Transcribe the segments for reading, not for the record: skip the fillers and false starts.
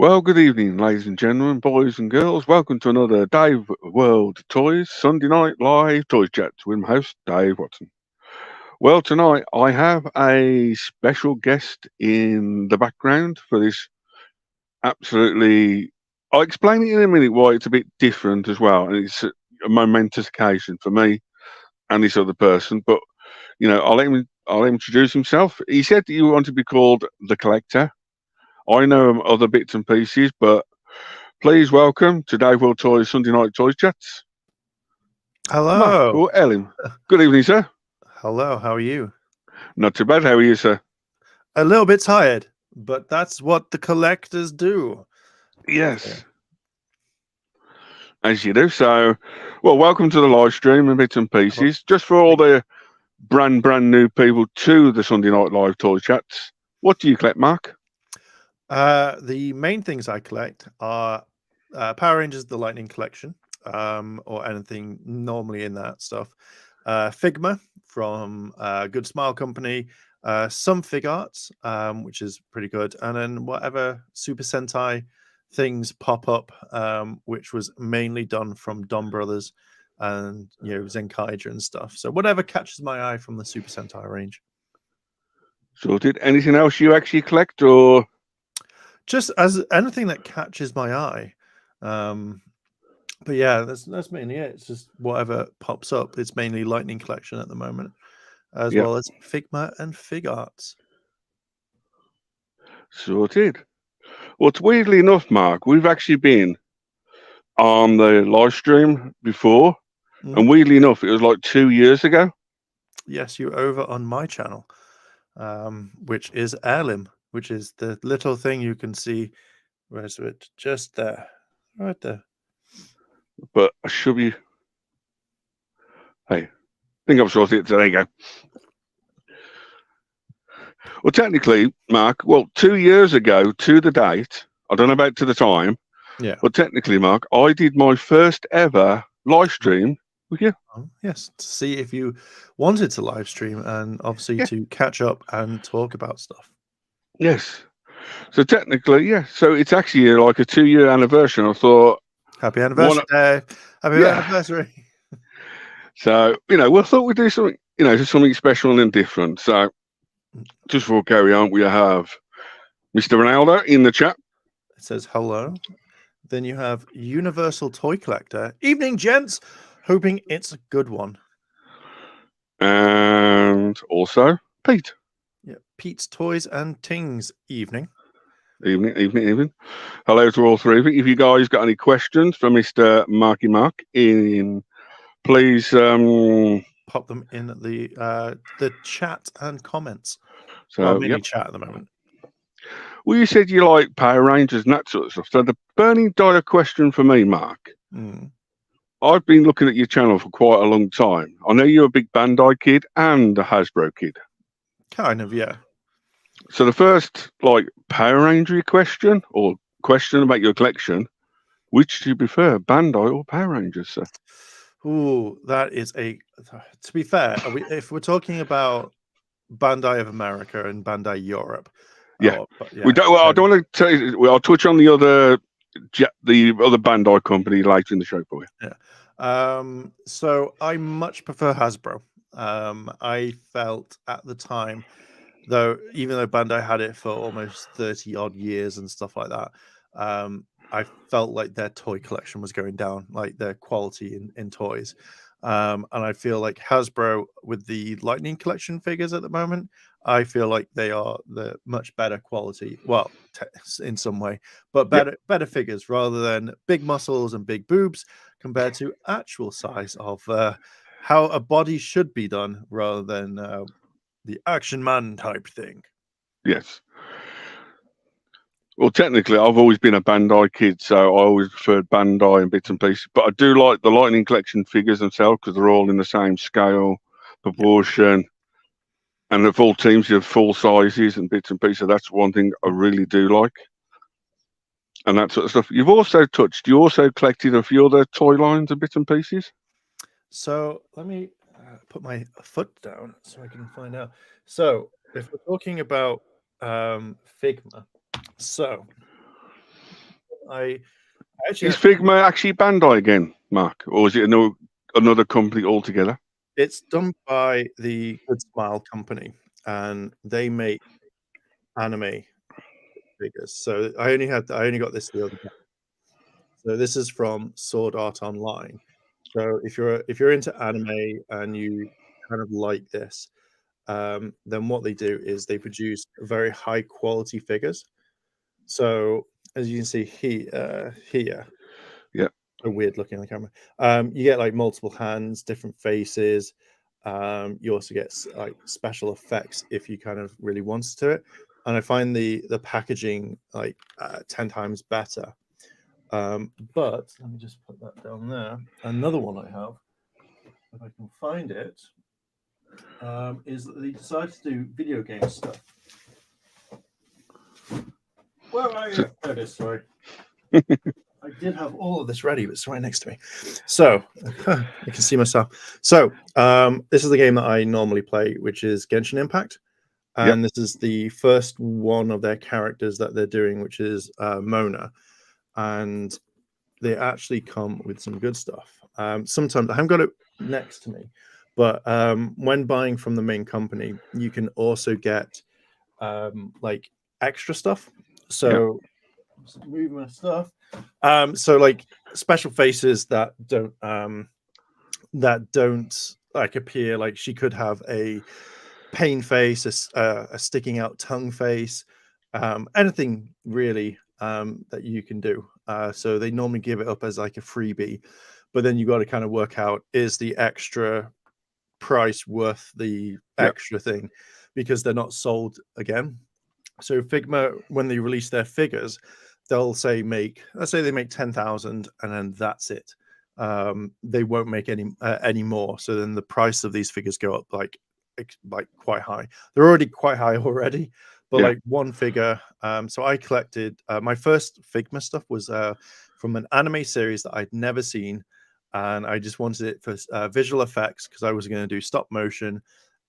Well, good evening, ladies and gentlemen, boys and girls. Welcome to another Dave World Toys Sunday Night Live Toys Chats with my host, Dave Watson. Well, tonight I have a special guest in the background for this absolutely. I'll explain it in a minute why it's a bit different as well, and it's a momentous occasion for me and this other person. But I'll introduce himself. He said that you want to be called the Collector. I know other bits and pieces, but please welcome to Dave World Toys Sunday Night Toys Chats, Mark Hello. or Ellen. Good evening, sir. Hello, how are you? Not too bad. How are you, sir? A little bit tired, but that's what the collectors do. Yes, as you do. So, well, welcome to the live stream and bits and Hello. pieces. Just for all the brand new people to the Sunday Night Live Toys Chats, what do you collect, Mark? The main things I collect are Power Rangers, the Lightning Collection, or anything normally in that stuff. Figma from Good Smile Company, some Fig Arts, which is pretty good, and then whatever Super Sentai things pop up, which was mainly done from Don Brothers and Zenkaiger and stuff. So whatever catches my eye from the Super Sentai range. Sorted. Anything else you actually collect, or Just as anything that catches my eye. But yeah, that's mainly it. It's just whatever pops up. It's mainly Lightning Collection at the moment, as yeah, well as Figma and Fig Arts. sorted? Well, it's weirdly enough, Mark, we've actually been on the live stream before, and weirdly enough, it was like 2 years ago. Yes, you're over on my channel, which is Heirloom, which is the little thing you can see. Where's it? Just there, right there. But I should be. Hey, I think I've sorted it. So there you go. Well, technically, Mark, 2 years ago to the date, I don't know about to the time, Yeah. but technically, Mark, I did my first ever live stream with you. Yes, to see if you wanted to live stream and obviously Yeah. to catch up and talk about stuff. Yes. So technically, yeah. So it's actually like a 2 year anniversary. I thought, Happy anniversary, Dave. Happy yeah. anniversary. So, we thought we'd do something, just something special and different. So just before we carry on, we have Mr. Ronaldo in the chat. It says hello. Then you have Universal Toy Collector. Evening, gents. Hoping it's a good one. And also Pete. Yeah, Pete's Toys and Tings. Evening. Evening. Hello to all three of you. If you guys got any questions for Mr. Marky Mark, please pop them in the chat and comments. So, mini chat at the moment. Well, you said you like Power Rangers and that sort of stuff. So the burning dire question for me, Mark. I've been looking at your channel for quite a long time. I know you're a big Bandai kid and a Hasbro kid. Kind of, yeah. So the first, Power Ranger question or question about your collection, which do you prefer, Bandai or Power Rangers, sir? Ooh, that is to be fair, if we're talking about Bandai of America and Bandai Europe. Yeah. We don't. Well, I don't want to tell you. I'll touch on the other Bandai company later in the show for you. Yeah. So I much prefer Hasbro. I felt at the time, even though Bandai had it for almost 30 odd years and stuff like that, I felt like their toy collection was going down, like their quality in toys. And I feel like Hasbro, with the Lightning Collection figures at the moment, I feel like they are the much better quality. Well, in some way, but better figures rather than big muscles and big boobs compared to actual size of how a body should be done rather than the Action Man type thing. Yes. Well, technically, I've always been a Bandai kid, so I always preferred Bandai and bits and pieces. But I do like the Lightning Collection figures themselves because they're all in the same scale, proportion, and the full teams have full sizes and bits and pieces. That's one thing I really do like, and that sort of stuff. You also collected a few other toy lines and bits and pieces. So let me put my foot down so I can find out. So if we're talking about Figma, so I actually Is Figma actually Bandai again, Mark, or is it another company altogether? it's done by the Good Smile company, and they make anime figures. So I only got this the other day. So this is from Sword Art Online. So if you're into anime and you kind of like this, then what they do is they produce very high quality figures. So as you can see here, Yeah. so weird looking on the camera. You get like multiple hands, different faces. You also get like special effects if you kind of really wanted to it. And I find the packaging like 10 times better. But let me just put that down there. Another one I have, if I can find it, is that they decided to do video game stuff. Where are you? There it is, sorry. I did have all of this ready, but it's right next to me. So I can see myself. So this is the game that I normally play, which is Genshin Impact. And this is the first one of their characters that they're doing, which is Mona. And they actually come with some good stuff. Sometimes I haven't got it next to me, but when buying from the main company, you can also get like extra stuff. So just move my stuff. So like special faces that don't like appear. Like she could have a pain face, a sticking out tongue face, anything really that you can do. So they normally give it up as like a freebie, but then you got to kind of work out, is the extra price worth the extra thing, because they're not sold again. So Figma, when they release their figures, they'll say let's say they make 10,000 and then that's it. They won't make any more. So then the price of these figures go up like quite high. They're already quite high already, but like one figure. So I collected my first Figma stuff was from an anime series that I'd never seen, and I just wanted it for visual effects because I was going to do stop motion,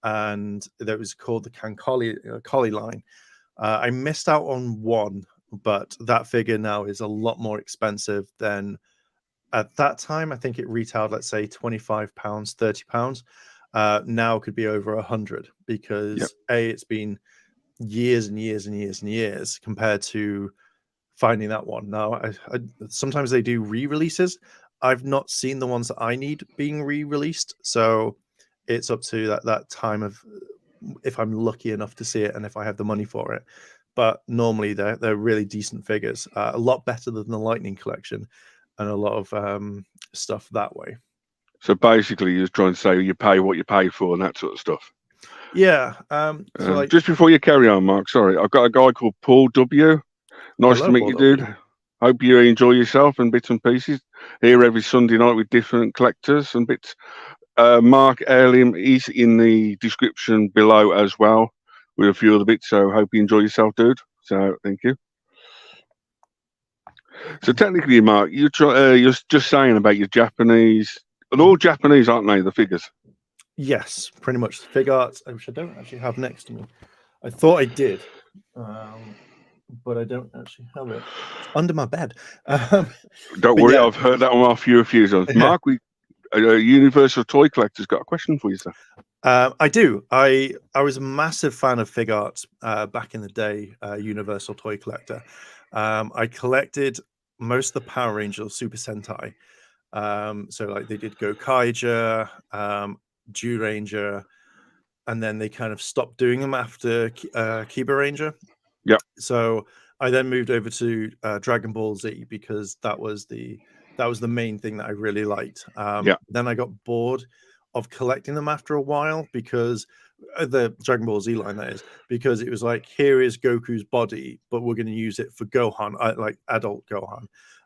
and that was called the Collie line. I missed out on one, but that figure now is a lot more expensive than at that time. I think it retailed, let's say, £25, £30. Now it could be over 100 because it's been years and years and years and years compared to finding that one. Now, I sometimes they do re-releases. I've not seen the ones that I need being re-released, so it's up to that time of if I'm lucky enough to see it and if I have the money for it. But normally they're really decent figures, a lot better than the Lightning collection, and a lot of stuff that way. So basically, you're trying to say you pay what you pay for and that sort of stuff. Yeah. So like, just before you carry on, Mark, sorry, I've got a guy called Paul W. Nice to meet you, dude. Hope you enjoy yourself and bits and pieces. Here every Sunday night with different collectors and bits. Mark Earliam is in the description below as well with a few other bits. So hope you enjoy yourself, dude. So thank you. So technically, Mark, you're just saying about your Japanese. They're all Japanese, aren't they? The figures. Yes, pretty much. Fig arts, which I don't actually have next to me. I thought I did, but I don't actually have it. It's under my bed. Don't worry, I've heard that one off you a few times. Mark, Universal Toy Collector's got a question for you, sir. I do. I was a massive fan of Fig Arts back in the day, Universal Toy Collector. I collected most of the Power Rangers Super Sentai. So like they did Gokaiger, Jew Ranger, and then they kind of stopped doing them after Kiba Ranger. Yeah. So I then moved over to Dragon Ball Z because that was the main thing that I really liked. Then I got bored of collecting them after a while because the Dragon Ball Z line, that is, because it was like, here is Goku's body, but we're going to use it for Gohan, like adult Gohan.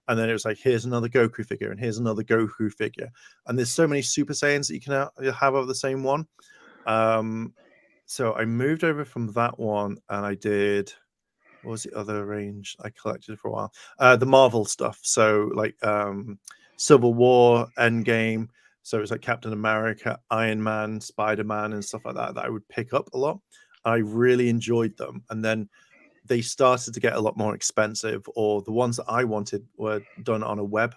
And then it was like, here's another Goku figure, and here's another Goku figure. And there's so many Super Saiyans that you can have of the same one. So I moved over from that one, and I did, what was the other range I collected for a while? The Marvel stuff. So like Civil War, Endgame. So it was like Captain America, Iron Man, Spider-Man, and stuff like that I would pick up a lot. I really enjoyed them. And then they started to get a lot more expensive, or the ones that I wanted were done on a web.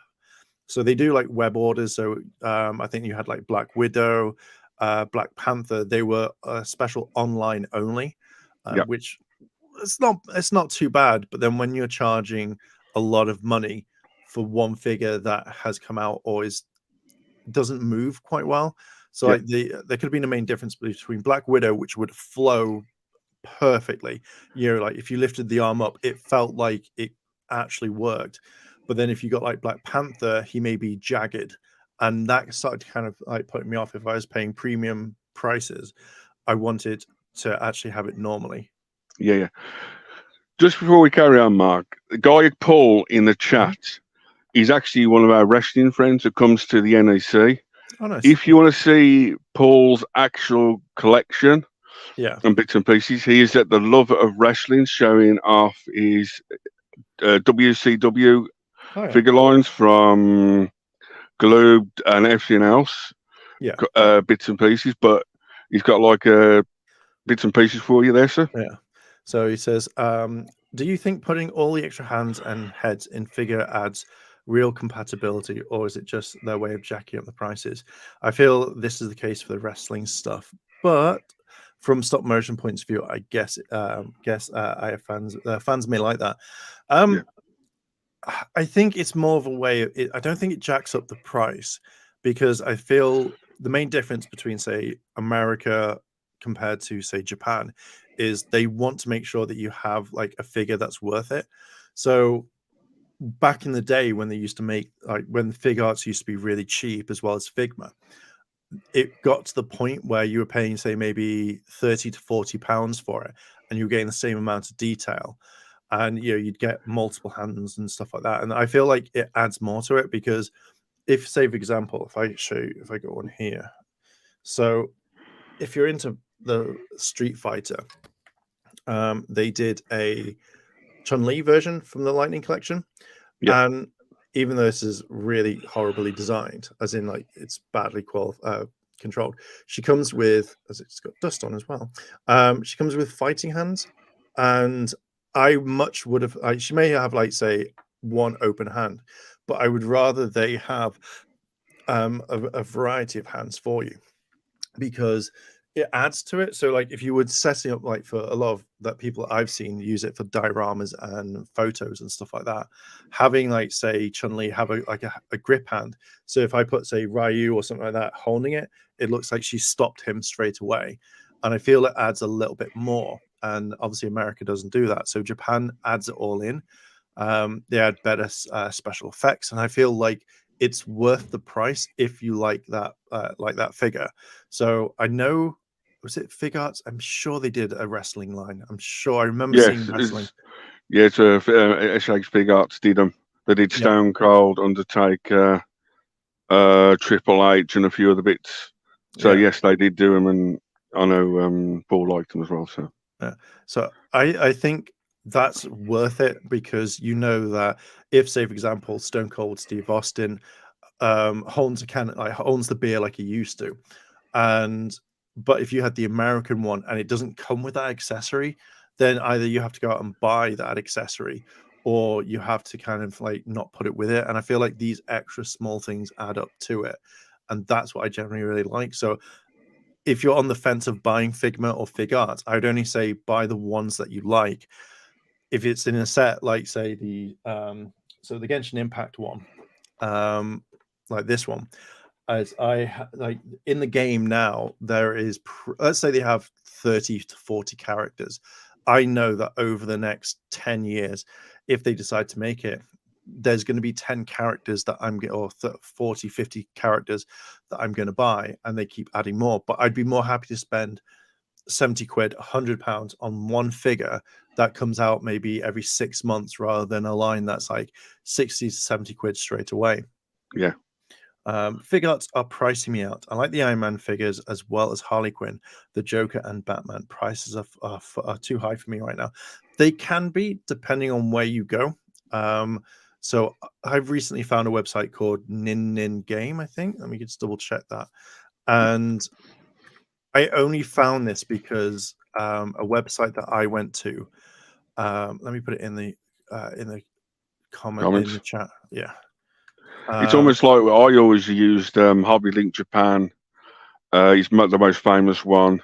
So they do like web orders. So I think you had like Black Widow, Black Panther. They were special online only, Yeah. which it's not too bad. But then when you're charging a lot of money for one figure that has come out or doesn't move quite well, so Yeah. like there could have been a main difference between Black Widow, which would flow perfectly. Like if you lifted the arm up, it felt like it actually worked. But then if you got like Black Panther, he may be jagged. And that started kind of like putting me off. If I was paying premium prices, I wanted to actually have it normally. Yeah. Just before we carry on, Mark, the guy Paul in the chat, he's actually one of our wrestling friends that comes to the NEC. Oh, nice. If you want to see Paul's actual collection and bits and pieces, he is at the Love of Wrestling showing off his WCW figure lines from Globe and everything else. Bits and pieces, but he's got like bits and pieces for you there, sir. Yeah. So he says, do you think putting all the extra hands and heads in figure adds real compatibility, or is it just their way of jacking up the prices? I feel this is the case for the wrestling stuff, but from stop motion points of view, I guess I have fans may like that. I think it's more of a way of I don't think it jacks up the price, because I feel the main difference between, say, America compared to, say, Japan is they want to make sure that you have like a figure that's worth it. So back in the day when they used to make, like when the fig arts used to be really cheap as well as Figma, it got to the point where you were paying, say, maybe 30 to 40 pounds for it, and you were getting the same amount of detail, and you'd get multiple hands and stuff like that. And I feel like it adds more to it, because if, say, for example, if I go on here, so if you're into the Street Fighter, they did a Chun-Li version from the Lightning Collection. And even though this is really horribly designed, as in like it's badly controlled, she comes with, as it's got dust on as well, she comes with fighting hands. And I much would have, she may have like, say, one open hand, but I would rather they have a variety of hands for you, because it adds to it. So like if you would set it up, like for a lot of that people I've seen use it for dioramas and photos and stuff like that, having like, say, Chun-Li have a grip hand. So if I put, say, Ryu or something like that holding it, it looks like she stopped him straight away. And I feel it adds a little bit more. And obviously America doesn't do that. So Japan adds it all in. They add better special effects. And I feel like it's worth the price if you like that figure. So I know, was it Fig Arts? I'm sure they did a wrestling line. I'm sure I remember seeing wrestling. It's SH Fig Arts did them. They did Stone Cold, Undertaker, Triple H, and a few other bits. So yes, they did do them, and I know Paul liked them as well. So I think that's worth it, because you know that if, say, for example, Stone Cold Steve Austin owns the beer like he used to, but if you had the American one and it doesn't come with that accessory, then either you have to go out and buy that accessory, or you have to kind of like not put it with it. And I feel like these extra small things add up to it, and that's what I generally really like. So if you're on the fence of buying Figma or Fig Art, I would only say buy the ones that you like. If it's in a set, like, say, the Genshin Impact one, like this one, as like in the game now, there is let's say they have 30 to 40 characters. I know that over the next 10 years, if they decide to make it, there's going to be 10 characters that or 40, 50 characters that I'm going to buy, and they keep adding more. But I'd be more happy to spend 70 quid, £100 on one figure that comes out maybe every 6 months, rather than a line that's like 60 to 70 quid straight away. Yeah. Fig arts are pricing me out. I like the Iron Man figures as well as Harley Quinn, the Joker, and Batman. Prices are too high for me right now. They can be, depending on where you go. So I've recently found a website called Nin Game, I think. Let me just double check that. And I only found this because a website that I went to Let me put it in the comment in Comments. the chat. Yeah. It's almost like I always used Hobby Link Japan. He's the most famous one.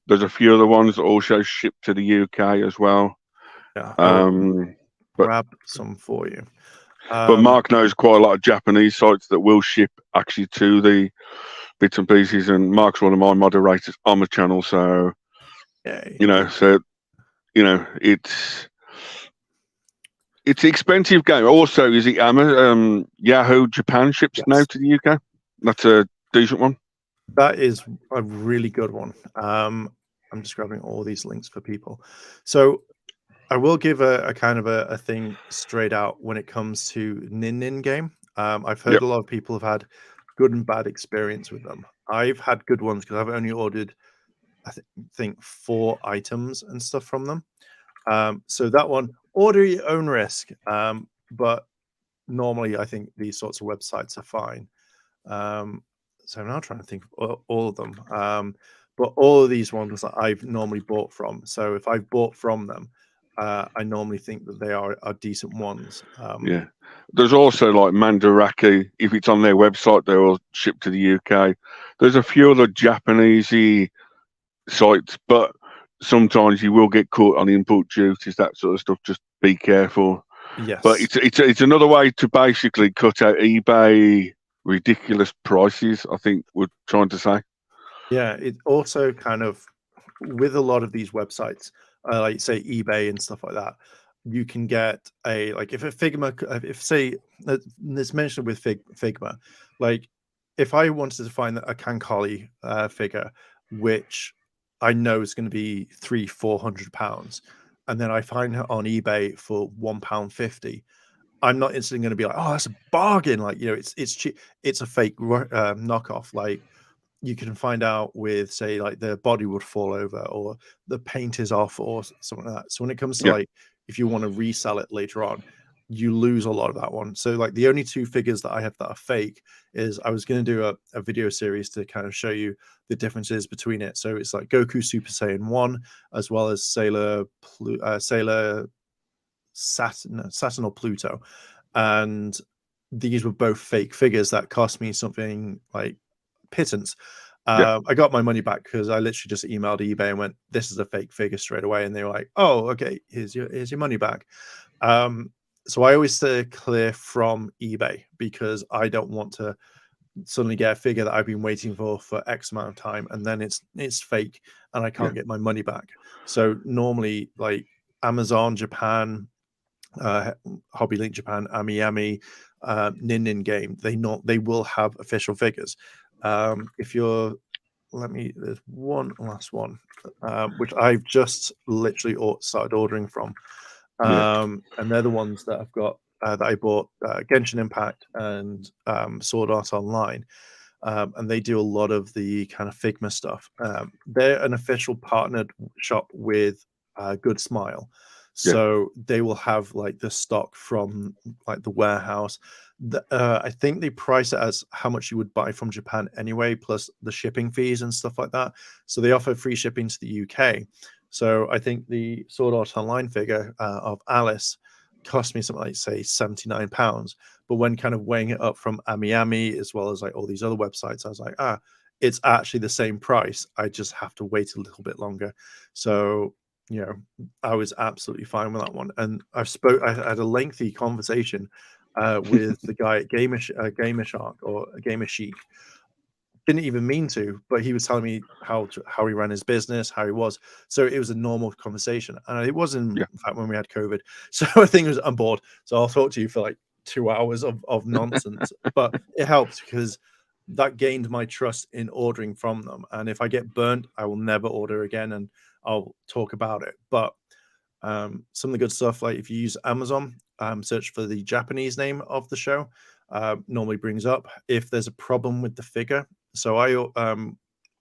There's a few other ones that also ship to the UK as well. Yeah, I will But grab some for you. but Mark knows quite a lot of Japanese sites that will ship actually to the bits and pieces, and Mark's one of my moderators on the channel, so yay. It's an expensive game. Also, is it Yahoo Japan ships now Yes, to the UK? That's a decent one. that is a really good one. I'm just grabbing all these links for people. So I will give a kind of a thing straight out when it comes to Nin game. I've heard Yep. a lot of people have had good and bad experience with them. I've had good ones because I've only ordered, I think, 4 items and stuff from them. So that one, order your own risk. But normally, I think these sorts of websites are fine. So I'm now trying to think of all of them. But all of these ones that I've normally bought from. So if I've bought from them, I normally think that they are decent ones. Yeah. There's also like Mandarake. If it's on their website, they will ship to the UK. There's a few other Japanesey sites, but sometimes you will get caught on import duties, that sort of stuff. Just be careful. But Yes. it's another way to basically cut out eBay ridiculous prices, I think we're trying to say. Yeah. It also kind of, with a lot of these websites, like say eBay and stuff like that, you can get a, like if a Figma, if say, this mentioned with Figma, like if I wanted to find a Kankali figure, which I know is going to be £300-400, and then I find it on eBay for £1.50, I'm not instantly going to be like, oh, that's a bargain. Like, it's cheap. It's a fake knockoff. Like, you can find out with, say, like the body would fall over or the paint is off or something like that. So when it comes to Yeah. like, if you want to resell it later on, you lose a lot of that one. So like the only 2 figures that I have that are fake is, I was going to do a video series to kind of show you the differences between it. So it's like Goku Super Saiyan 1, as well as Sailor Saturn or Pluto. And these were both fake figures that cost me something like pittance. Yeah. I got my money back because I literally just emailed eBay and went, "This is a fake figure," straight away, and they were like, "Oh, okay, here's your money back." So I always stay clear from eBay because I don't want to suddenly get a figure that I've been waiting for X amount of time, and then it's fake and I can't Yeah. get my money back. So normally, like Amazon Japan, Hobby Link Japan, Ami, Nin Game, they will have official figures. If you're, there's one last one, which I've just literally started ordering from. Yeah. And they're the ones that I've got, that I bought, Genshin Impact and Sword Art Online. And they do a lot of the kind of Figma stuff. They're an official partnered shop with Good Smile. Yeah. So they will have like the stock from like the warehouse. I think they price it as how much you would buy from Japan anyway, plus the shipping fees and stuff like that. So they offer free shipping to the UK. So I think the Sword Art Online figure of Alice cost me something like, say, £79. But when kind of weighing it up from Ami as well as like all these other websites, I was like, it's actually the same price. I just have to wait a little bit longer. So, I was absolutely fine with that one. And I had a lengthy conversation with the guy at Gamer Shark or Gamer Chic. Didn't even mean to, but he was telling me how he ran his business, how he was. So it was a normal conversation, and it was in Yeah. fact when we had COVID. So I think it was, I'm bored, so I'll talk to you for like 2 hours of nonsense. But it helped because that gained my trust in ordering from them. And if I get burnt, I will never order again, and I'll talk about it. But some of the good stuff, like if you use Amazon, search for the Japanese name of the show, normally brings up if there's a problem with the figure. So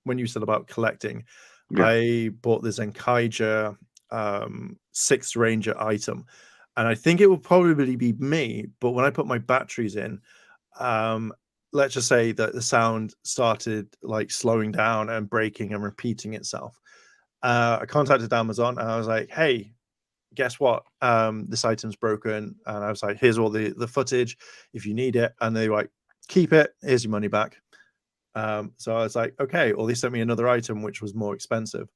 when you said about collecting, Yeah. I bought the Zenkaija 6th Ranger item, and I think it will probably be me. But when I put my batteries in, let's just say that the sound started like slowing down and breaking and repeating itself. I contacted Amazon and I was like, "Hey, guess what? This item's broken. And I was like, here's all the footage if you need it. And they were like, keep it. Here's your money back. So I was like, okay. Or they sent me another item which was more expensive.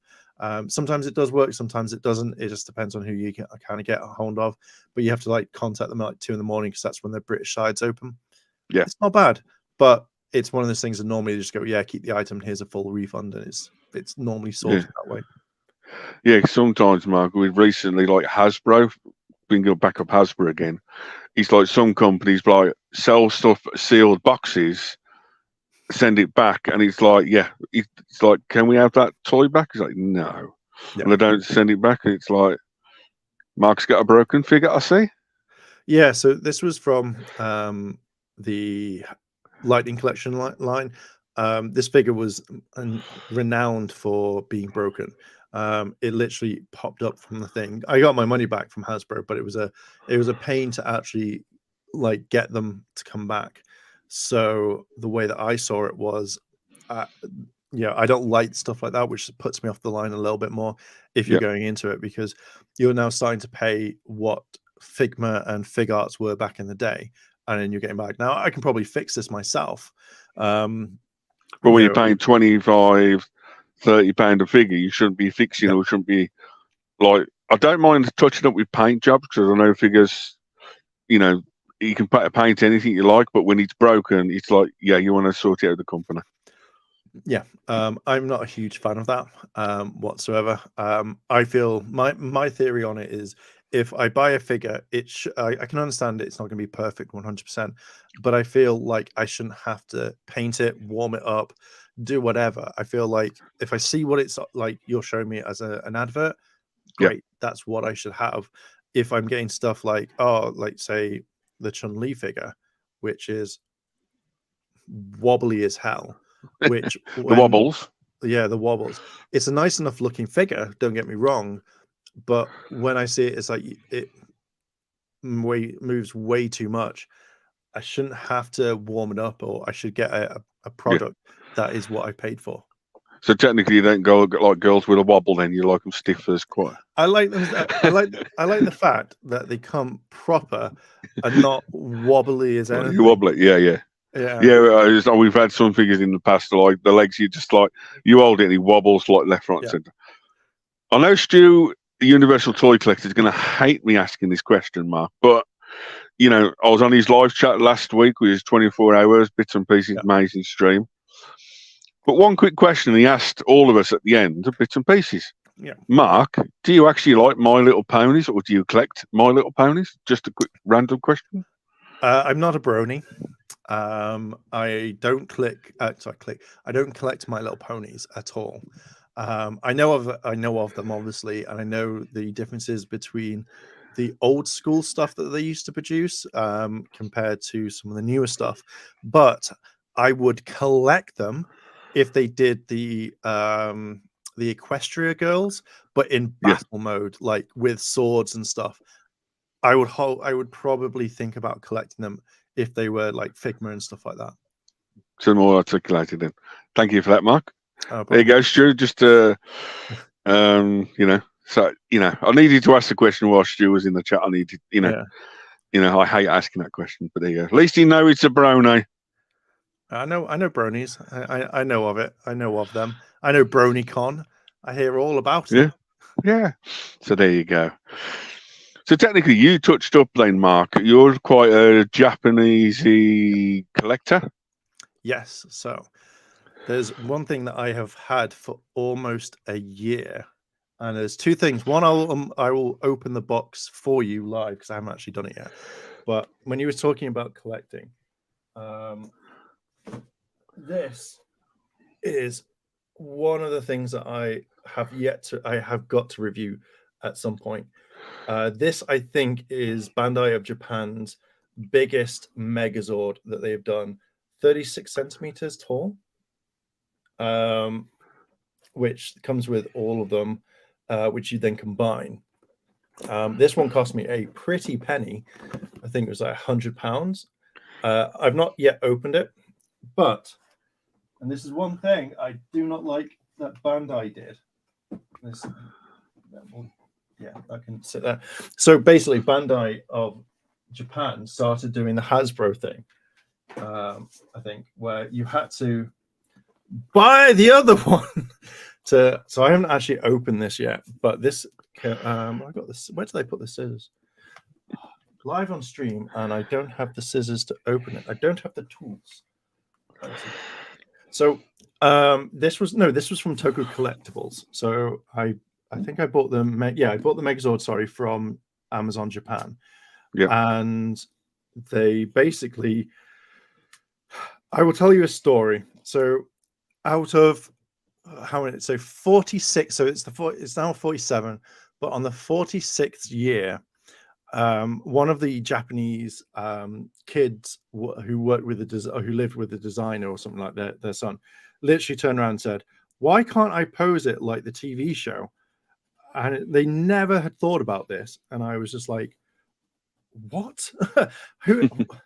Sometimes it does work, sometimes it doesn't. It just depends on who you kind of get a hold of. But you have to like contact them at like 2 a.m. because that's when the British side's open. Yeah, it's not bad, but it's one of those things that normally they just go, yeah, keep the item. Here's a full refund, and it's normally sorted that way. Yeah, sometimes, Mark, we've recently, like Hasbro, bring up back up Hasbro again. It's like some companies like sell stuff sealed boxes, send it back, and it's like, yeah, it's like, can we have that toy back? It's like, no, and they don't send it back, and it's like, Mark's got a broken figure, I see. Yeah, so this was from the Lightning Collection line. This figure was renowned for being broken. It literally popped up from the thing. I got my money back from Hasbro, but it was a pain to actually like get them to come back. So the way that I saw it was, I don't like stuff like that, which puts me off the line a little bit more if you're going into it, because you're now starting to pay what Figma and Fig Arts were back in the day, and then you're getting back. Now I can probably fix this myself. But when you're paying £25, £30 a figure, you shouldn't be fixing it. Or shouldn't be like, I don't mind touching up with paint jobs because I know figures, you know, you can paint anything you like, but when it's broken, it's like, yeah, you want to sort it out with the company. Yeah, I'm not a huge fan of that whatsoever. I feel my theory on it is, if I buy a figure, I can understand it's not going to be perfect 100%, but I feel like I shouldn't have to paint it, warm it up, do whatever. I feel like if I see what it's like you're showing me as an advert, great, that's what I should have. If I'm getting stuff like, like say the Chun-Li figure, which is wobbly as hell, which the wobbles. Yeah, the wobbles. It's a nice enough looking figure, don't get me wrong, but when I see it, it's like it moves way too much. I shouldn't have to warm it up, or I should get a product that is what I paid for. So technically, you don't go like girls with a wobble. Then you like them stiff as quite. I like them. I like the fact that they come proper and not wobbly as anything. You wobble it, yeah. We've had some figures in the past, like the legs. You just like you hold it, and he wobbles like left, right, centre. I know Stu, the Universal Toy Collector, is going to hate me asking this question, Mark, but you know, I was on his live chat last week with his 24 hours bits and pieces, amazing stream. But one quick question he asked all of us at the end of bits and pieces. Yeah. Mark, do you actually like My Little Ponies, or do you collect My Little Ponies? Just a quick random question. I'm not a brony. I don't I don't collect My Little Ponies at all. I know of them, obviously, and I know the differences between the old school stuff that they used to produce compared to some of the newer stuff. But I would collect them if they did the Equestria girls, but in battle mode, like with swords and stuff. I would probably think about collecting them if they were like Figma and stuff like that. So more articulated then. Thank you for that, Mark. There you go, Stu. Just you know, so you know, I needed to ask the question while Stu was in the chat. I needed, you know, I hate asking that question, but there you go. At least you know it's a brony. I know bronies. I know of it. I know of them. I know BronyCon. I hear all about it. Yeah. So there you go. So technically, you touched up then, Mark. You're quite a Japanesey collector. Yes. So there's one thing that I have had for almost a year, and there's two things. One, I will open the box for you live because I haven't actually done it yet. But when you were talking about collecting, this is one of the things that I have got to review at some point. This, I think, is Bandai of Japan's biggest Megazord that they have done, 36 centimeters tall, which comes with all of them, which you then combine. This one cost me a pretty penny. I think it was like £100. I've not yet opened it, but, and this is one thing I do not like that Bandai did. This will Yeah, I can sit there. So basically, Bandai of Japan started doing the Hasbro thing. I think where you had to buy the other one so I haven't actually opened this yet, but this I got this. Where did I put the scissors? Live on stream, and I don't have the scissors to open it. I don't have the tools. So this was from Toku Collectibles. So I think I bought them. I bought the Megazord, from Amazon Japan. Yeah. And they basically, I will tell you a story. So out of how many? So 46. So it's now 47. But on the 46th year, one of the Japanese kids who worked with who lived with the designer or something like that, their son, literally turned around and said, "Why can't I pose it like the TV show?" And they never had thought about this, and I was just like, "What?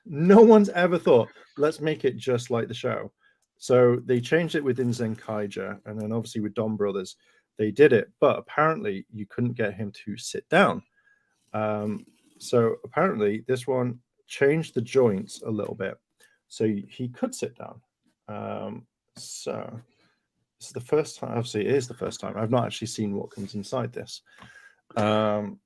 No one's ever thought, let's make it just like the show." So they changed it within Zenkaija, and then obviously with Don Brothers, they did it. But apparently, you couldn't get him to sit down. So apparently this one changed the joints a little bit, so he could sit down. So this is the first time. Obviously, it is the first time. I've not actually seen what comes inside this. And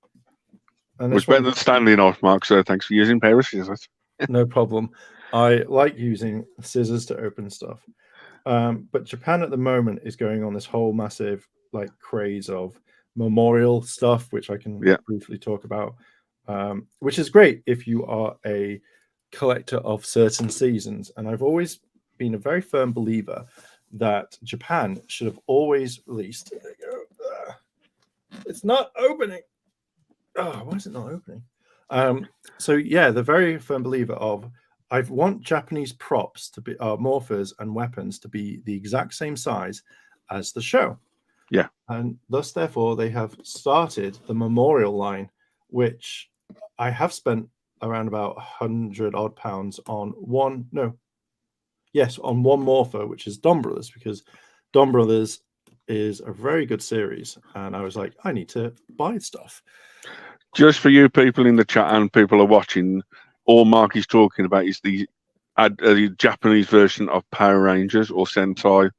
it's better than standing off, Mark. So thanks for using a pair of scissors. No problem. I like using scissors to open stuff. But Japan at the moment is going on this whole massive craze of memorial stuff, which I can briefly talk about, which is great if you are a collector of certain seasons. And I've always been a very firm believer that Japan should have always released. There you go. It's not opening. Oh, why is it not opening? So yeah, the very firm believer of I want Japanese props to be morphers and weapons to be the exact same size as the show. Yeah. And thus, therefore, they have started the memorial line, which I have spent around about £100 odd on one morpher, which is Don Brothers, because Don Brothers is a very good series. And I was like, I need to buy stuff. Just for you people in the chat and people are watching, all Mark is talking about is the Japanese version of Power Rangers or Sentai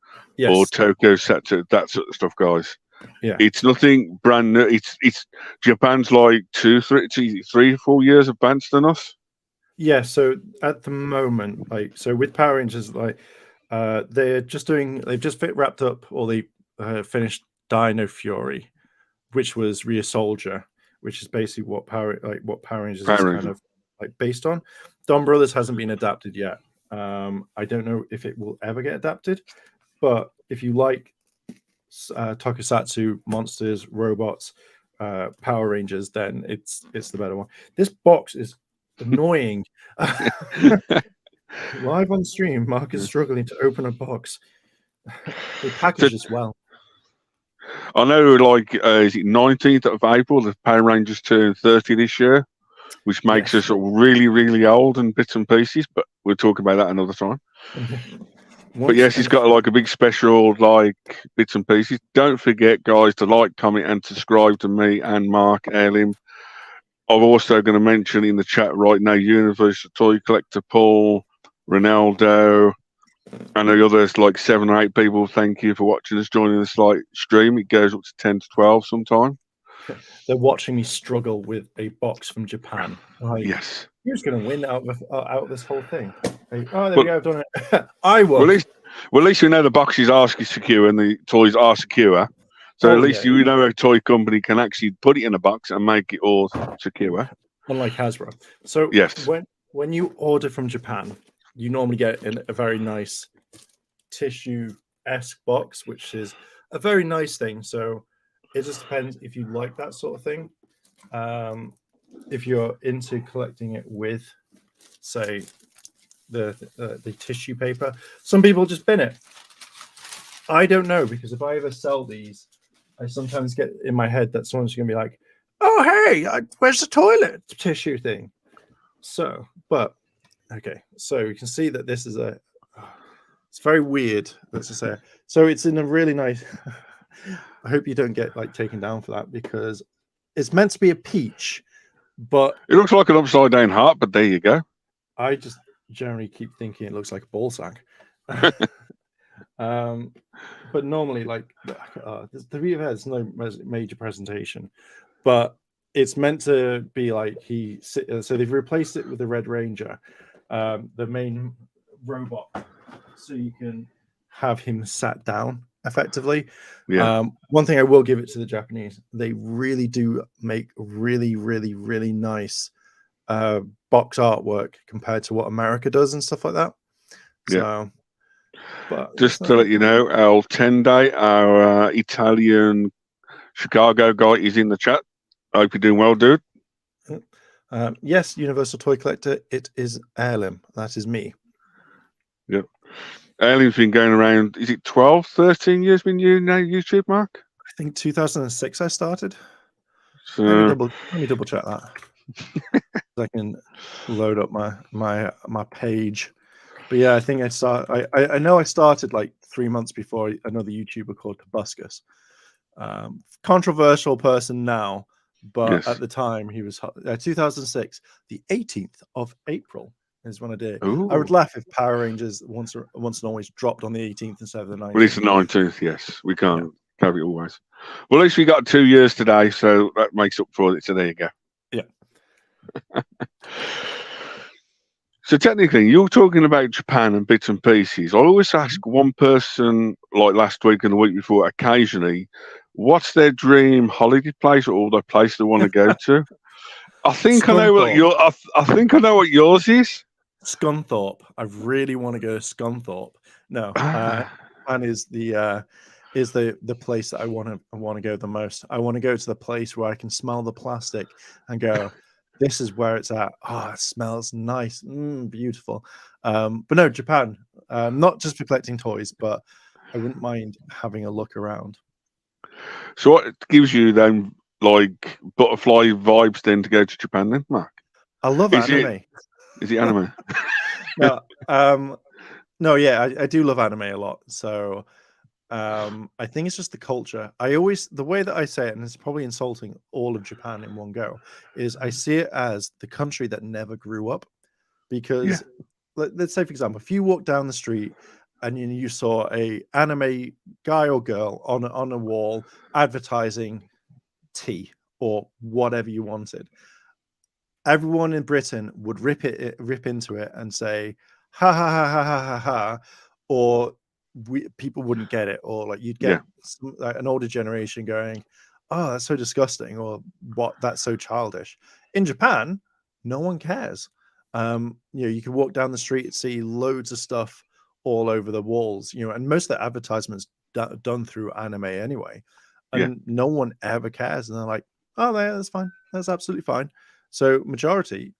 or Tokusatsu, that sort of stuff, guys. Yeah, it's nothing brand new. It's Japan's like 3 or 4 years advanced than us. Yeah, so at the moment, with Power Rangers, they've just wrapped up, or they finished Dino Fury, which was Rhea Soldier, which is basically what Power Rangers is kind of based on. Don Brothers hasn't been adapted yet. I don't know if it will ever get adapted, but if you like Tokusatsu, monsters, robots, Power Rangers, then it's the better one. This box is annoying. Live on stream, Mark is struggling to open a box. They package as well. I know, is it 19th of April? The Power Rangers turn 30 this year, which makes us really, really old in bits and pieces. But we'll talk about that another time. But yes, he's got a big special bits and pieces. Don't forget, guys, to like, comment, and subscribe to me and Mark Ehrlim. I'm also going to mention in the chat right now, Universal Toy Collector Paul, Ronaldo, and the others, 7 or 8 people. Thank you for watching us, joining this stream. It goes up to 10 to 12 sometime. They're watching me struggle with a box from Japan. Yes. Who's going to win out of this whole thing? We go. I've done it. I will. Well, at least we know the boxes are secure and the toys are secure. So at least you know a toy company can actually put it in a box and make it all secure. Unlike Hasbro. So yes, when you order from Japan, you normally get a very nice tissue-esque box, which is a very nice thing. So it just depends if you like that sort of thing. If you're into collecting it with, say, the tissue paper, some people just bin it. I don't know, because if I ever sell these, I sometimes get in my head that someone's going to be like, "Oh, hey, where's the toilet tissue thing?" So, okay, so you can see that this is it's very weird. Let's just say. So it's in a really nice. I hope you don't get taken down for that, because it's meant to be a peach, but It looks like an upside down heart, but there you go. I just generally keep thinking it looks like a ball sack. But normally, like the Vita has no major presentation, but it's meant to be like so they've replaced it with the Red Ranger, the main robot, so you can have him sat down effectively. Yeah. One thing I will give it to the Japanese, they really do make really nice box artwork compared to what America does and stuff like that. Yeah. So, but Just to let you know, El Tende, our Italian Chicago guy, is in the chat. I hope you're doing well, dude. Yes, Universal Toy Collector, it is Heirloom. That is me. Yep. Heirloom's been going around, is it 12, 13 years been you now YouTube, Mark? I think 2006 I started. So, let me double check that. I can load up my page. But yeah, I think I know I started like 3 months before another YouTuber called Tobuscus. Controversial person now, but yes. at the time he was 2006, the 18th of April is when I did. Ooh. I would laugh if Power Rangers once and always dropped on the 18th instead of the 19th. Well, it's the 19th, yes. We can't have it always. Well, at least we got 2 years today, so that makes up for it. So there you go. Yeah. So technically, you're talking about Japan and bits and pieces. I always ask one person, like last week and the week before, occasionally, what's their dream holiday place or their place they want to go to? I think I know what your. I think I know what yours is. Scunthorpe. I really want to go to Scunthorpe. No, Japan is the place that I want to go the most. I want to go to the place where I can smell the plastic and go, this is where it's at. Oh, it smells nice, beautiful. But no, Japan. Not just for collecting toys, but I wouldn't mind having a look around. So what gives you then like butterfly vibes then to go to Japan then, Mark? I love anime. Is it anime? No, yeah, I do love anime a lot. So I think it's just the culture. The way that I say it, and it's probably insulting all of Japan in one go, is I see it as the country that never grew up. Because let's say, for example, if you walk down the street and you saw a anime guy or girl on a wall advertising tea or whatever you wanted, everyone in Britain would rip into it and say ha ha ha ha ha ha ha, or people wouldn't get it, or like you'd get an older generation going, oh, that's so disgusting, or what, that's so childish. In Japan, no one cares. You can walk down the street and see loads of stuff all over the walls, and most of the advertisements done through anime anyway, and no one ever cares, and they're like, oh, that's fine, that's absolutely fine. So majority,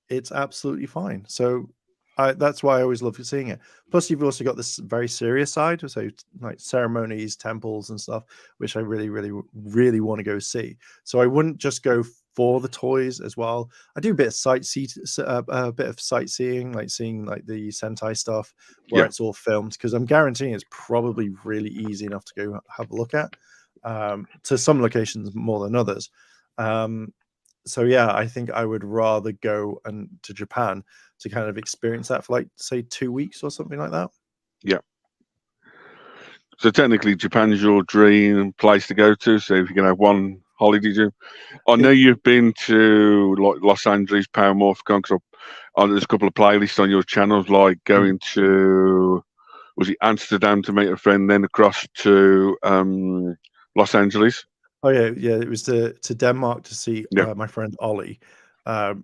it's absolutely fine. So that's why I always love seeing it. Plus, you've also got this very serious side, so like ceremonies, temples, and stuff, which I really, really, really want to go see. So I wouldn't just go for the toys as well. I do a bit of a bit of sightseeing, like seeing like the Sentai stuff where it's all filmed, because I'm guaranteeing it's probably really easy enough to go have a look at. To some locations more than others. So yeah, I think I would rather go to Japan to kind of experience that for like, say, 2 weeks or something like that. Yeah. So technically, Japan's your dream place to go to. So if you can have one holiday, I know you've been to like Los Angeles, Paramorphicon, because there's a couple of playlists on your channels, like going to, was it Amsterdam to meet a friend, then across to Los Angeles. Oh yeah, it was to Denmark to see my friend Ollie,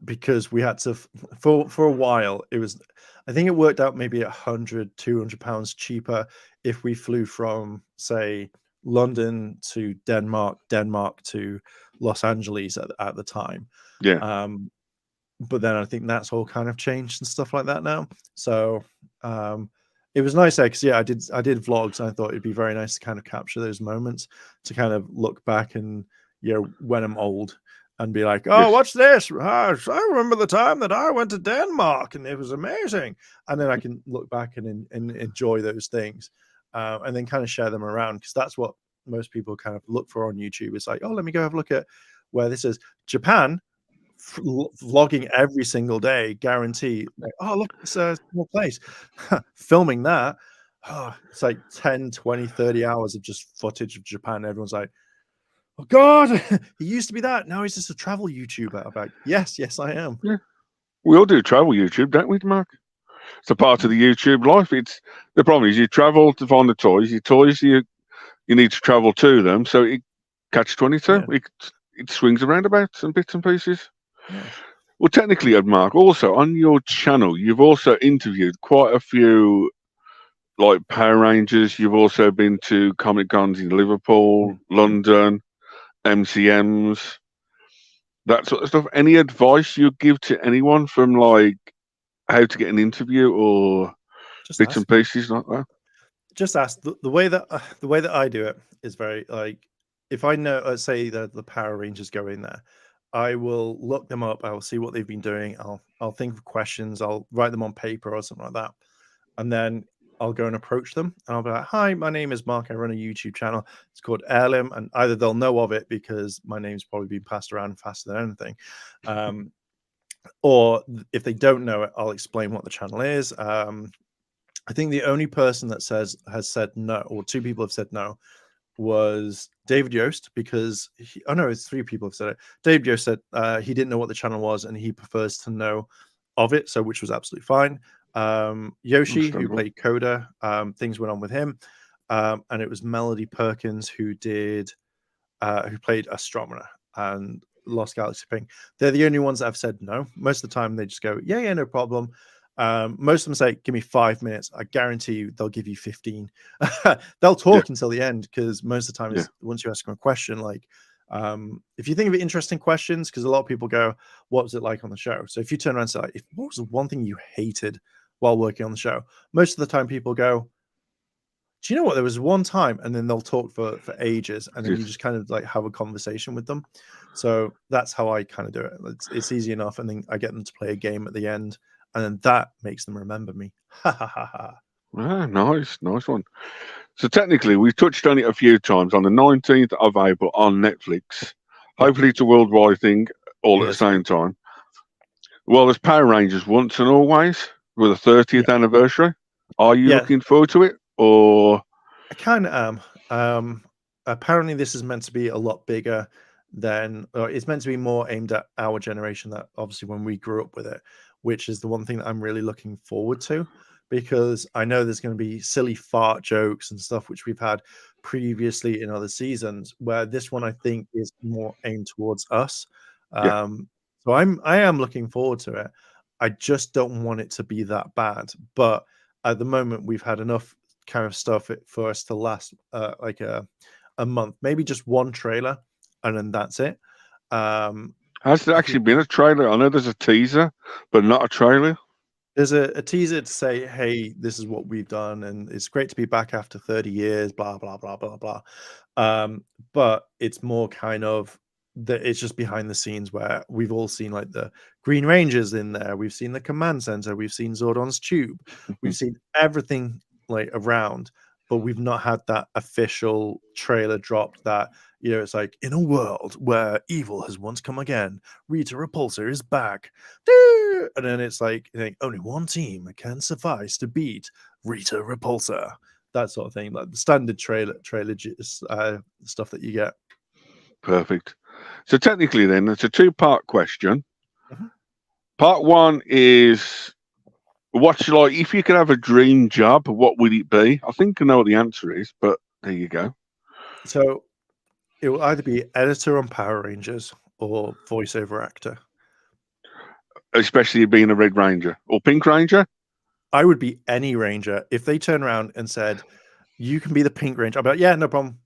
because we had to for a while. It was, I think it worked out maybe £100-200 cheaper if we flew from, say, London to Denmark to Los Angeles at the time. But then I think that's all kind of changed and stuff like that now. So it was nice there because I did vlogs, and I thought it'd be very nice to kind of capture those moments, to kind of look back and when I'm old and be like, oh, watch this. I remember the time that I went to Denmark and it was amazing. And then I can look back and enjoy those things, and then kind of share them around, because that's what most people kind of look for on YouTube. It's like, oh, let me go have a look at where this is Japan vlogging every single day, guarantee. Like, oh, look, it's a small place. Filming that, it's like 10, 20, 30 hours of just footage of Japan. Everyone's like, oh, God, he used to be that. Now he's just a travel YouTuber. I'm like, yes, I am. Yeah. We all do travel YouTube, don't we, Mark? It's a part of the YouTube life. It's the problem is you travel to find the toys. Your toys, you need to travel to them. So it catch 22. Yeah. It swings around about some bits and pieces. Yeah. Well, technically, Mark, also on your channel, you've also interviewed quite a few like Power Rangers. You've also been to Comic Cons in Liverpool, London, MCMs, that sort of stuff. Any advice you'd give to anyone from like how to get an interview or Just bits ask. and pieces like that? Just ask. The way that I do it is very like, if I know, let's say the Power Rangers go in there, I will look them up. I will see what they've been doing. I'll think of questions. I'll write them on paper or something like that, and then I'll go and approach them. And I'll be like, "Hi, my name is Mark. I run a YouTube channel. It's called Heirloom." And either they'll know of it because my name's probably been passed around faster than anything, or if they don't know it, I'll explain what the channel is. I think the only person that has said no, or two people have said no, was David Yost, because it's three people have said it. David Yost said he didn't know what the channel was and he prefers to know of it, so which was absolutely fine. Yoshi, who played Coda, things went on with him, and it was Melody Perkins who played Astronomer and Lost Galaxy Ping. They're the only ones that have said no. Most of the time they just go, yeah, no problem. Most of them say, give me 5 minutes. I guarantee you they'll give you 15. They'll talk until the end, because most of the time once you ask them a question, like if you think of interesting questions, because a lot of people go, what was it like on the show? So if you turn around and say, like, what was the one thing you hated while working on the show? Most of the time people go, do you know what? There was one time, and then they'll talk for ages, and then you just kind of like have a conversation with them. So that's how I kind of do it. It's easy enough, and then I get them to play a game at the end, and then that makes them remember me. Ha ha ha ha. Ah, nice one. So technically, we've touched on it a few times. On the 19th of April on Netflix. Hopefully, it's a worldwide thing all at the same time. Well, there's Power Rangers Once and Always with a 30th anniversary. Are you looking forward to it, or? I kind of am. Apparently, this is meant to be a lot bigger than, or it's meant to be more aimed at our generation, that obviously when we grew up with it, which is the one thing that I'm really looking forward to, because I know there's going to be silly fart jokes and stuff which we've had previously in other seasons, where this one I think is more aimed towards us. So I am looking forward to it. I just don't want it to be that bad. But at the moment, we've had enough kind of stuff for us to last like a month, maybe just one trailer, and then that's it. Has there actually been a trailer? I know there's a teaser, but not a trailer. There's a teaser to say, hey, this is what we've done, and it's great to be back after 30 years, blah, blah, blah, blah, blah. But it's more kind of that it's just behind the scenes, where we've all seen like the Green Rangers in there. We've seen the command center. We've seen Zordon's tube. We've seen everything like around, but we've not had that official trailer dropped that, it's like, in a world where evil has once come again, Rita Repulsor is back. And then it's like, only one team can suffice to beat Rita Repulsor. That sort of thing, like the standard trailer stuff that you get. Perfect. So technically then, it's a two-part question. Part one is, if you could have a dream job, what would it be? I think I know what the answer is, but there you go. So it will either be editor on Power Rangers or voiceover actor. Especially being a Red Ranger or Pink Ranger? I would be any Ranger. If they turn around and said, you can be the Pink Ranger, I'd be like, yeah, no problem.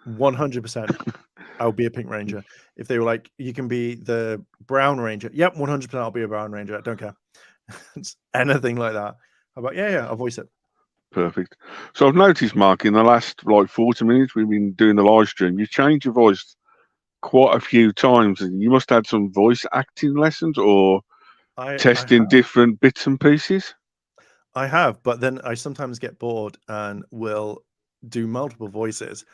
100%. I'll be a Pink Ranger. If they were like, you can be the Brown Ranger, yep, 100% I'll be a Brown Ranger. I don't care. It's anything like that. How about, yeah, I'll voice it. Perfect. So I've noticed, Mark, in the last 40 minutes we've been doing the live stream, you've changed your voice quite a few times, and you must have had some voice acting lessons or testing different bits and pieces. I have, but then I sometimes get bored and will do multiple voices.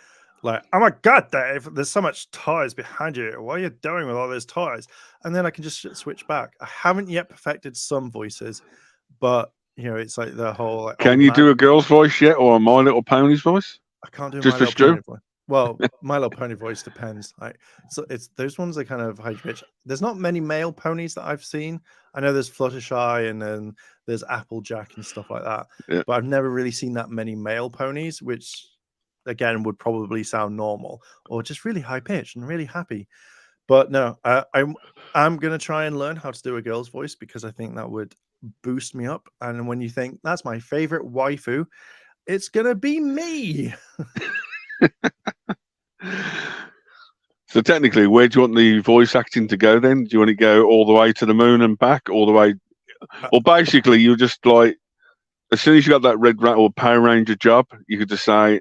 like, oh my god, Dave, there's so much toys behind you. What are you doing with all those toys? And then I can just switch back. I haven't yet perfected some voices, but it's like the whole like, Can old you man. do a girl's voice yet, or a My Little Pony's voice? I can't do My Just for Little Stu? Pony voice. Well, My Little Pony voice depends. Like, so it's those ones are kind of high pitch. There's not many male ponies that I've seen. I know there's Fluttershy and then there's Applejack and stuff like that, Yeah. but I've never really seen that many male ponies, which again would probably sound normal or just really high pitched and really happy. But no, I'm gonna try and learn how to do a girl's voice because I think that would boost me up. And when you think that's my favorite waifu, it's gonna be me. So technically, where do you want the voice acting to go then? Do you want to go all the way to the moon and back, all the way? Or basically, you're just like, as soon as you got that Red Rat or Power Ranger job, you could just say,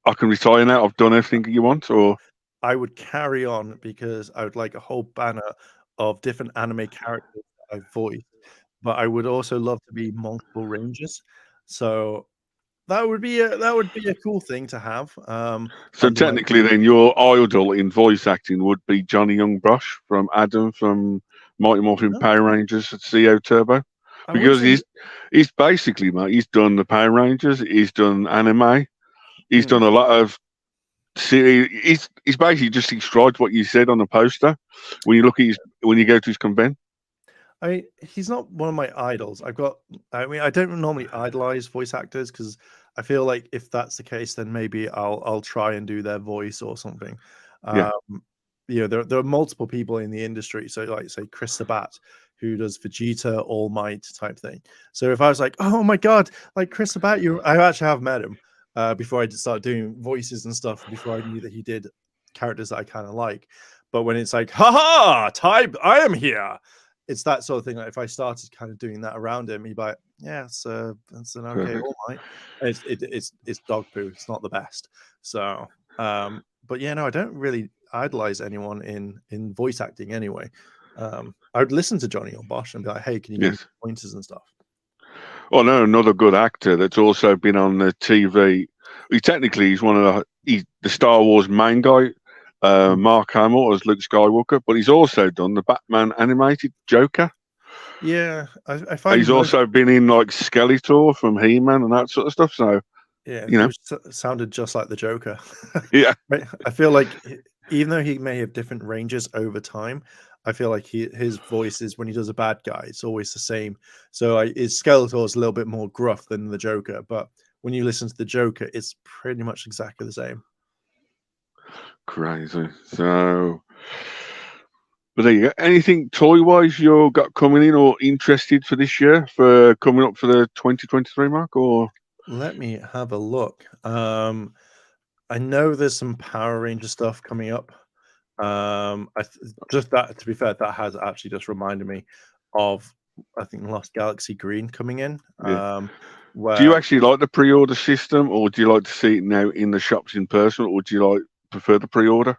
I can retire now. I've done everything you want. Or I would carry on because I would like a whole banner of different anime characters that I've voiced, but I would also love to be multiple rangers. So that would be a cool thing to have. so Under my technically, then your idol in voice acting would be Johnny Young Brush from Adam from Mighty Morphin no, Power Rangers at CO Turbo, I wouldn't because say he's basically, mate, he's done the Power Rangers, he's done anime, he's hmm. done a lot of. See, he's basically just described what you said on the poster. When you look at when you go to his convent. He's not one of my idols. I don't normally idolize voice actors because I feel like if that's the case, then maybe I'll try and do their voice or something. Yeah, Um, there are multiple people in the industry. So, like, say Chris Sabat, who does Vegeta, All Might type thing. So, if I was like, oh my god, like Chris Sabat, I actually have met him before I started doing voices and stuff. Before I knew that he did characters that I kind of like. But when it's like, haha, type, I am here. It's that sort of thing. Like if I started kind of doing that around him, he'd be like, "Yeah, it's an okay perfect. All Might." It's dog poo. It's not the best. So, but yeah, no, I don't really idolize anyone in voice acting anyway. I would listen to Johnny or Bosch and be like, "Hey, can you give me Yes. pointers and stuff?" Well, no, another good actor that's also been on the TV. He's one of he's the Star Wars main guy, Mm. Mark Hamill as Luke Skywalker, but he's also done the Batman animated Joker. Yeah, I find He's most also been in like Skeletor from He-Man and that sort of stuff. So yeah, you know, which sounded just like the Joker. yeah, Right? I feel like even though he may have different ranges over time, I feel like his voice is when he does a bad guy, it's always the same. So his Skeletor is a little bit more gruff than the Joker, but when you listen to the Joker, it's pretty much exactly the same. crazy. So, but there you go. Anything toy wise you got coming in or interested for this year for coming up for the 2023 mark or? Let me have a look. I know there's some Power Ranger stuff coming up. Just that to be fair, that has actually just reminded me of I think Lost Galaxy Green coming in. Yeah. Do you Where actually like the pre-order system, or do you like to see it now in the shops in person, or do you prefer the pre-order?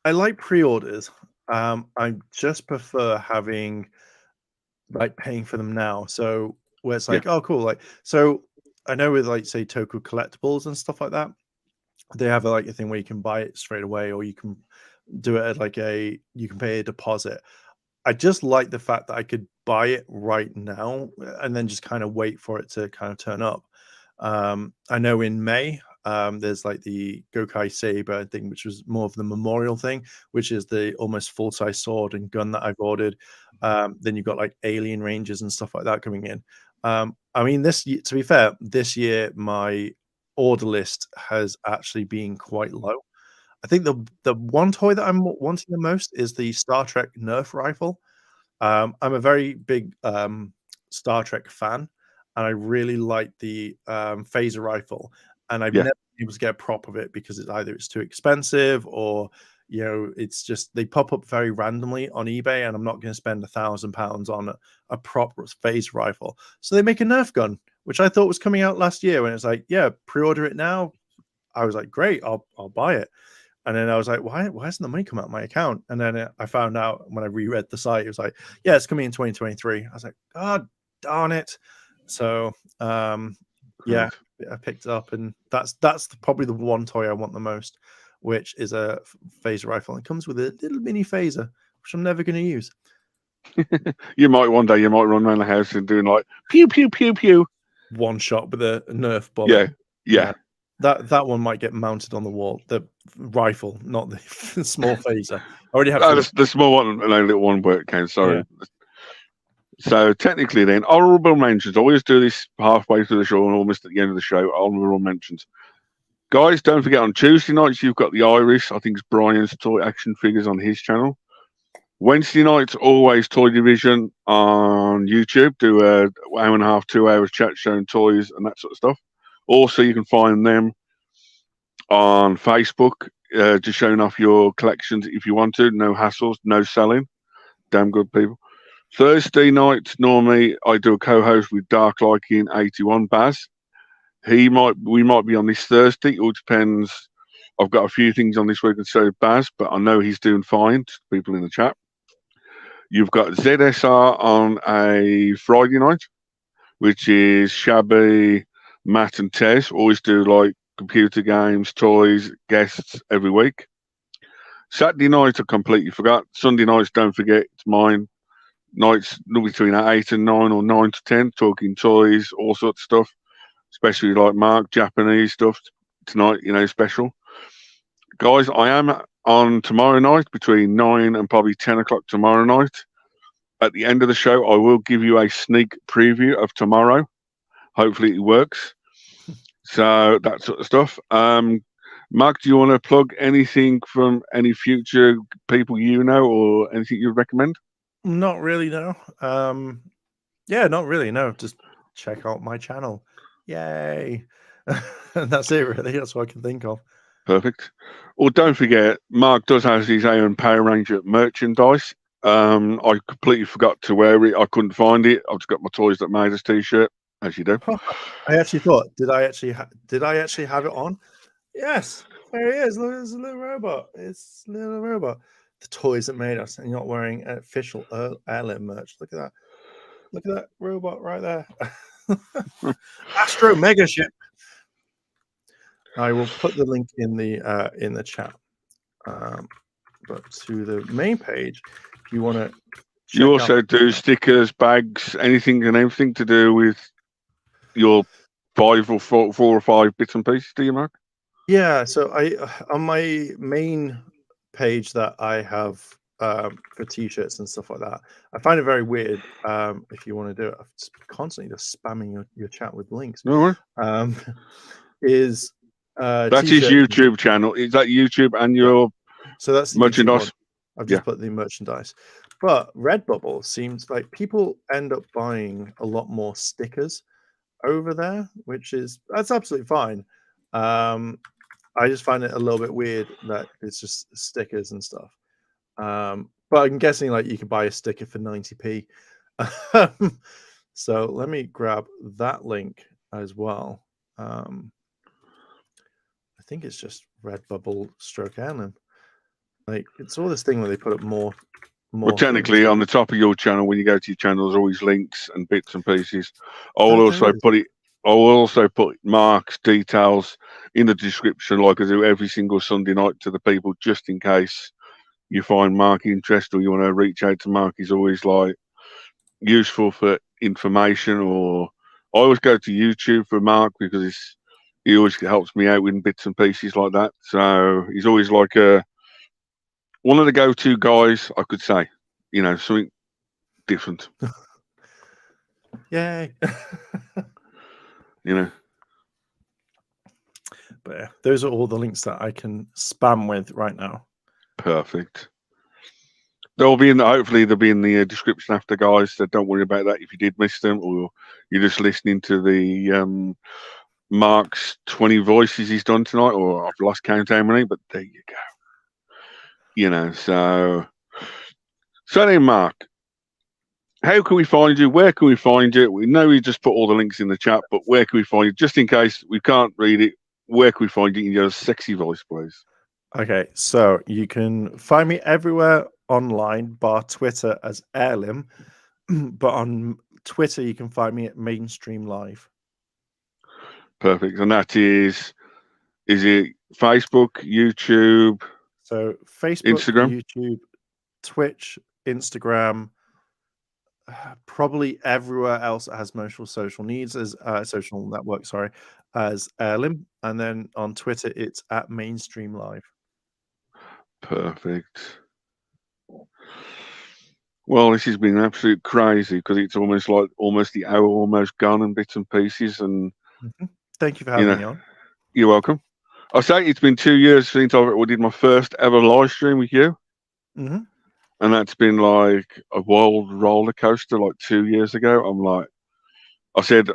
I like pre-orders. I just prefer having like paying for them now. So where it's Yeah, like, oh, cool. Like, so I know with like say Toku collectibles and stuff like that, they have like a thing where you can buy it straight away, or you can do it at like you can pay a deposit. I just like the fact that I could buy it right now and then just kind of wait for it to kind of turn up. I know in May, there's like the Gokai Saber thing, which was more of the memorial thing, which is the almost full size sword and gun that I've ordered. Then you've got like Alien Rangers and stuff like that coming in. I mean, to be fair, this year my order list has actually been quite low. I think the one toy that I'm wanting the most is the Star Trek Nerf rifle. I'm a very big Star Trek fan, and I really like the phaser rifle. And I've yeah, never been able to get a prop of it because it's too expensive, or it's just they pop up very randomly on eBay, and I'm not going to spend £1,000 on a prop phase rifle. So they make a Nerf gun, which I thought was coming out last year. When it's like, yeah, pre-order it now. I was like, great, I'll buy it. And then I was like, why hasn't the money come out of my account? And then I found out when I reread the site, it was like, yeah, it's coming in 2023. I was like, God darn it. So yeah, great. I picked it up, and that's probably the one toy I want the most. which is a phaser rifle, and comes with a little mini phaser, which I'm never going to use. You might one day, you might run around the house and doing like pew pew pew pew. One shot with a Nerf bullet. Yeah. That one might get mounted on the wall. The rifle, not the small phaser. I already have the small one and a little one where it came. Sorry. Yeah. So technically, then honourable mentions. I always do this halfway through the show and almost at the end of the show. Honourable mentions, guys. Don't forget on Tuesday nights you've got the Irish. I think it's Brian's toy action figures on his channel. Wednesday nights always Toy Division on YouTube. Do a hour and a half, 2 hours chat showing toys and that sort of stuff. Also, you can find them on Facebook, just showing off your collections if you want to. No hassles, no selling. Damn good people. Thursday nights, normally I do a co-host with Dark Liking 81 Baz. We might be on this Thursday. It all depends. I've got a few things on this week and so Baz, but I know he's doing fine. People in the chat. You've got ZSR on a Friday night, which is Shabby, Matt, and Tez. Always do like computer games, toys, guests every week. Saturday night, I completely forgot. Sunday nights, don't forget, it's mine. Nights between 8 and 9 or 9 to 10, talking toys, all sorts of stuff, especially like Mark, Japanese stuff tonight, special. Guys, I am on tomorrow night between 9 and probably 10 o'clock tomorrow night. At the end of the show, I will give you a sneak preview of tomorrow. Hopefully it works. So that sort of stuff. Mark, do you want to plug anything from any future people or anything you'd recommend? Not really, no. Not really, no. Just check out my channel. Yay. That's it, really. That's what I can think of. Perfect. Well, don't forget, Mark does have his own Power Ranger merchandise. I completely forgot to wear it. I couldn't find it. I've just got my Toys That Made Us t-shirt, as you do. I actually thought, did I actually have it on? Yes, there he is. Look, there's a little robot. It's a little robot. The Toys That Made Us, and you're not wearing an official Heirloom merch. Look at that. Look at that robot right there. Astro Mega Ship. I will put the link in the chat. But to the main page, if you want to. You also do stickers, bags, anything and everything to do with your 5 or 4 or 5 bits and pieces, do you, Mark? Yeah, so I on my main page that I have for t-shirts and stuff like that, I find it very weird. If you want to do it, I'm constantly just spamming your chat with links. No is that's his YouTube channel. Is that YouTube and your so that's the merchandise? I've just put the merchandise. But Redbubble seems like people end up buying a lot more stickers over there, that's absolutely fine. I just find it a little bit weird that it's just stickers and stuff. But I'm guessing like you could buy a sticker for 90p. So let me grab that link as well. I think it's just Redbubble / Heirloom. Like it's all this thing where they put up more. Well, technically, on the top of your channel, when you go to your channel, there's always links and bits and pieces. I'll also put Mark's details in the description, like I do every single Sunday night to the people, just in case you find Mark interested or you want to reach out to Mark. He's always like useful for information. Or I always go to YouTube for Mark because he always helps me out with bits and pieces like that. So he's always like one of the go-to guys, I could say. Something different. Yay. But yeah, those are all the links that I can spam with right now. Perfect. Hopefully they'll be in the description after, guys. So don't worry about that if you did miss them or you're just listening to the Mark's 20 voices he's done tonight, or I've lost count how many, but there you go. So then, Mark, how can we find you? Where can we find you? We know we just put all the links in the chat, but where can we find you? Just in case we can't read it, where can we find you in your sexy voice, please? Okay, so you can find me everywhere online, bar Twitter as Heirloom, but on Twitter you can find me at Mainstream Live. Perfect, and that is Is it Facebook, YouTube, So Facebook, Instagram? YouTube, Twitch, Instagram, probably everywhere else that has social needs as social network, sorry, as Airlim. And then on Twitter, it's at Mainstream Live. Perfect. Well, this has been absolute crazy because it's almost the hour almost gone and bits and pieces. And Thank you for having me on. You're welcome. I say it's been 2 years since I did my first ever live stream with you. And that's been like a wild roller coaster like 2 years ago. I said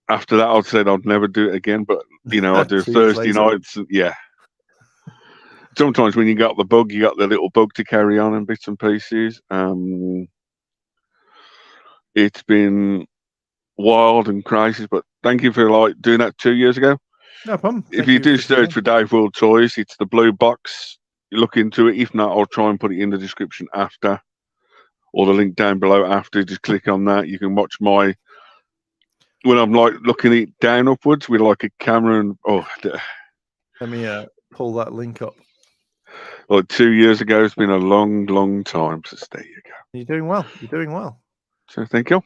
after that, I said I'd never do it again. But, I do 2 years Thursday later. nights. Yeah. Sometimes when you got the bug, you got the little bug to carry on and bits and pieces. It's been wild and crazy, but thank you for doing that 2 years ago. No problem. If you do search for Dave World Toys, it's the blue box. You look into it. If not, I'll try and put it in the description after, or the link down below after. Just click on that. You can watch when I'm looking it down upwards with a camera and let me pull that link up. 2 years ago, it's been a long, long time. So there you go. You're doing well. You're doing well. So thank you.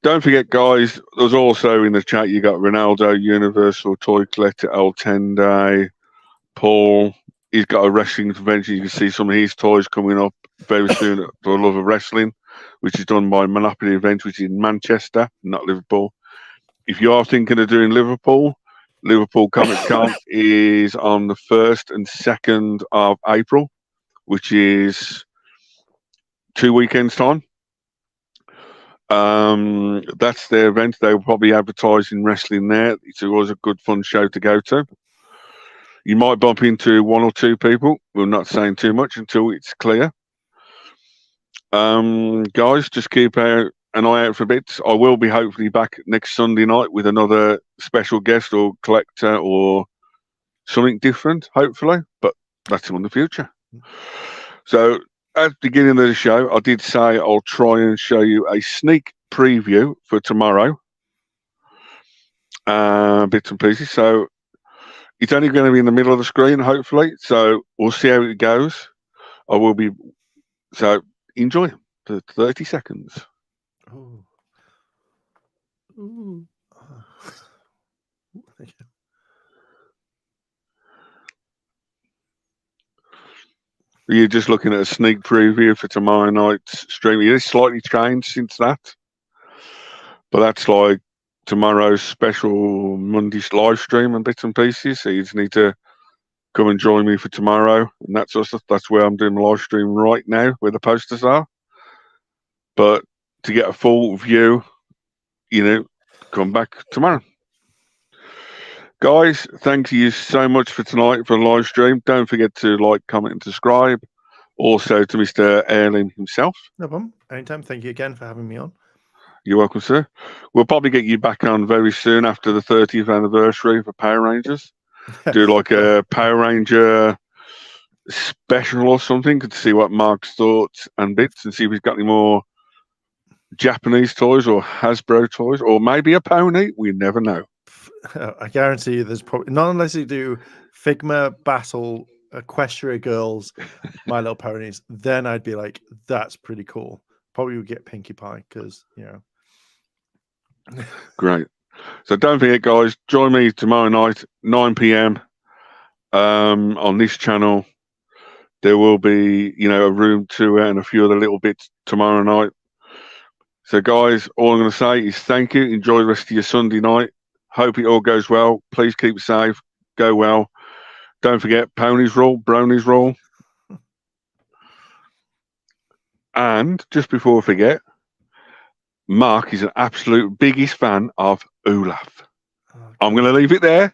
Don't forget, guys, there's also in the chat, you got Ronaldo, Universal Toy Collector, El Tende, Paul. He's got a wrestling convention. You can see some of his toys coming up very soon for Love of Wrestling, which is done by Monopoly Events, which is in Manchester, not Liverpool. If you are thinking of doing Liverpool Comic Con is on the 1st and 2nd of April, which is 2 weekends' time. That's their event. They will probably advertising wrestling there. It's always a good, fun show to go to. You might bump into 1 or 2 people. We're not saying too much until it's clear. Guys, just keep an eye out for bits. I will be hopefully back next Sunday night with another special guest or collector or something different, hopefully. But that's in the future. So at the beginning of the show, I did say I'll try and show you a sneak preview for tomorrow. Bits and pieces. So it's only going to be in the middle of the screen, hopefully. So we'll see how it goes. So enjoy for 30 seconds. Oh. Ooh. You're just looking at a sneak preview for tomorrow night's stream. It is slightly changed since that. But that's tomorrow's special Monday's live stream and bits and pieces. So you just need to come and join me for tomorrow. And that sort of stuff. That's where I'm doing my live stream right now, where the posters are. But to get a full view, come back tomorrow. Guys, thank you so much for tonight for the live stream. Don't forget to like, comment, and subscribe. Also to Mr. Airlim himself. No problem. Anytime. Thank you again for having me on. You're welcome, sir. We'll probably get you back on very soon after the 30th anniversary for Power Rangers. Do a Power Ranger special or something to see what Mark's thoughts and bits and see if he's got any more Japanese toys or Hasbro toys or maybe a pony. We never know. I guarantee you there's probably, not unless you do Figma Battle Equestria Girls, My Little Ponies, then I'd be like, that's pretty cool. Probably would get Pinkie Pie because, Great. So don't forget, guys, join me tomorrow night, 9 p.m. On this channel. There will be, a room tour and a few other little bits tomorrow night. So, guys, all I'm going to say is thank you. Enjoy the rest of your Sunday night. Hope it all goes well. Please keep safe. Go well. Don't forget, ponies rule, bronies rule. And just before I forget, Mark is an absolute biggest fan of Olaf. Okay. I'm going to leave it there.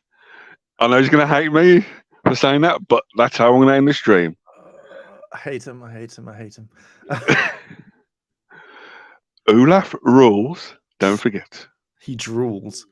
I know he's going to hate me for saying that, but that's how I'm going to end the stream. I hate him. I hate him. I hate him. Olaf rules. Don't forget. He drools.